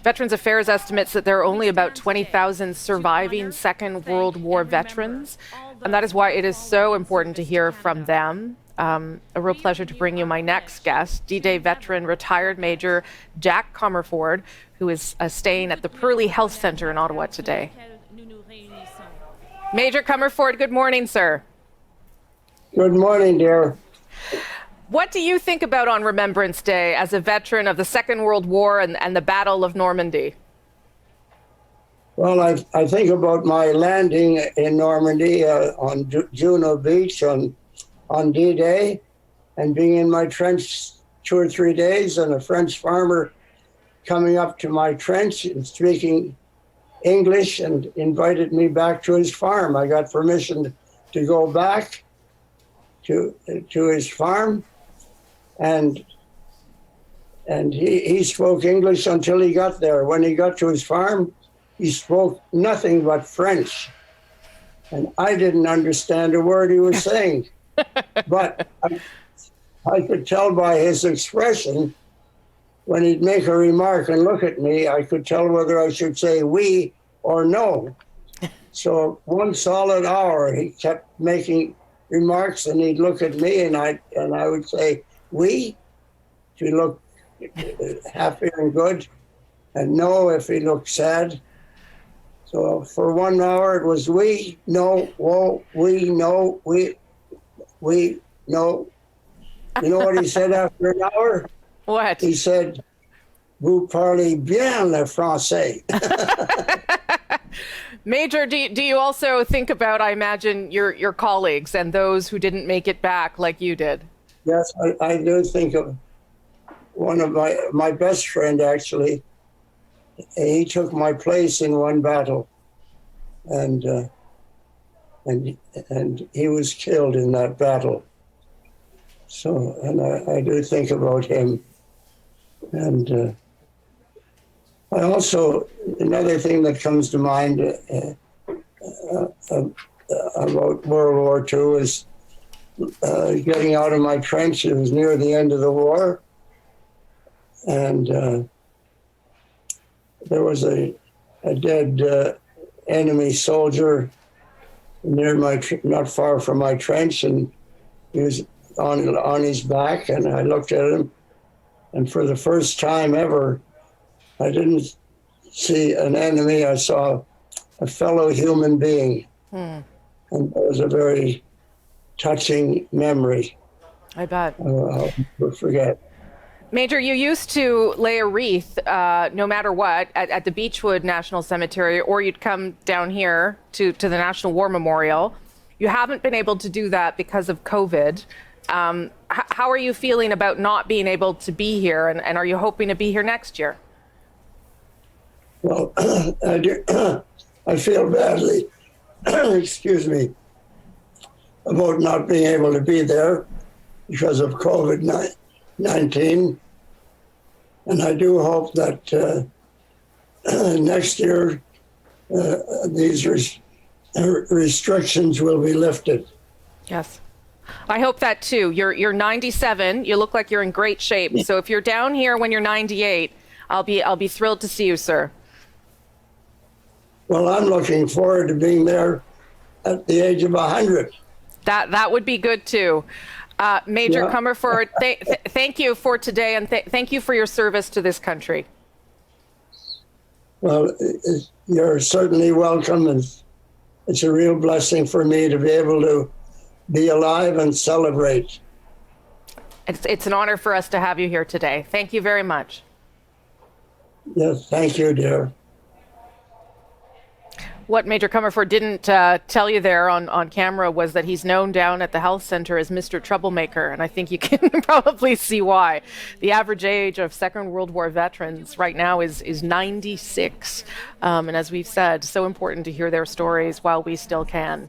Veterans Affairs estimates that there are only about 20,000 surviving Second World War veterans, and that is why it is so important to hear from them. A real pleasure to bring you my next guest, D-Day veteran, retired Major Jack Commerford, who is staying at the Purley Health Centre in Ottawa today. Major Commerford, good morning, sir. Good morning, dear. What do you think about on Remembrance Day as a veteran of the Second World War and the Battle of Normandy? Well, I think about my landing in Normandy on Juno Beach on D-Day, and being in my trench 2 or 3 days, and a French farmer coming up to my trench and speaking English and invited me back to his farm. I got permission to go back to his farm, and he spoke English until he got there. When he got to his farm, he spoke nothing but French, and I didn't understand a word he was saying. But I could tell by his expression, when he'd make a remark and look at me, I could tell whether I should say oui or no. So 1 solid hour, he kept making remarks, and he'd look at me, and I would say oui if he looked happy and good, and no if he looked sad. So for 1 hour it was oui, no, whoa, oui, no, oui, no. You know what he said after an hour? What? He said, "Vous parlez bien le français." Major, do you also think about, I imagine, your colleagues and those who didn't make it back like you did? Yes, I do think of one of my best friend, actually. He took my place in one battle, and he was killed in that battle. So, and I do think about him. And I also, another thing that comes to mind about World War II is getting out of my trench. It was near the end of the war, and there was a dead enemy soldier near not far from my trench, and he was on his back, and I looked at him, and for the first time ever, I didn't see an enemy. I saw a fellow human being, and it was a very touching memory. I bet. I'll never forget. Major, you used to lay a wreath, no matter what, at the Beechwood National Cemetery, or you'd come down here to the National War Memorial. You haven't been able to do that because of COVID. How are you feeling about not being able to be here, and are you hoping to be here next year? Well, I feel badly, excuse me, about not being able to be there because of COVID-19. And I do hope that next year these restrictions will be lifted. Yes. I hope that too. You're 97. You look like you're in great shape. So if you're down here when you're 98, I'll be thrilled to see you, sir. Well, I'm looking forward to being there at the age of 100. That would be good too. Major Commerford, thank you for today, and thank you for your service to this country. Well, you're certainly welcome, and it's a real blessing for me to be able to be alive and celebrate. It's an honor for us to have you here today. Thank you very much. Yes, thank you, dear. What Major Commerford didn't tell you there on camera was that he's known down at the health center as Mr. Troublemaker, and I think you can probably see why. The average age of Second World War veterans right now is 96, and as we've said, so important to hear their stories while we still can.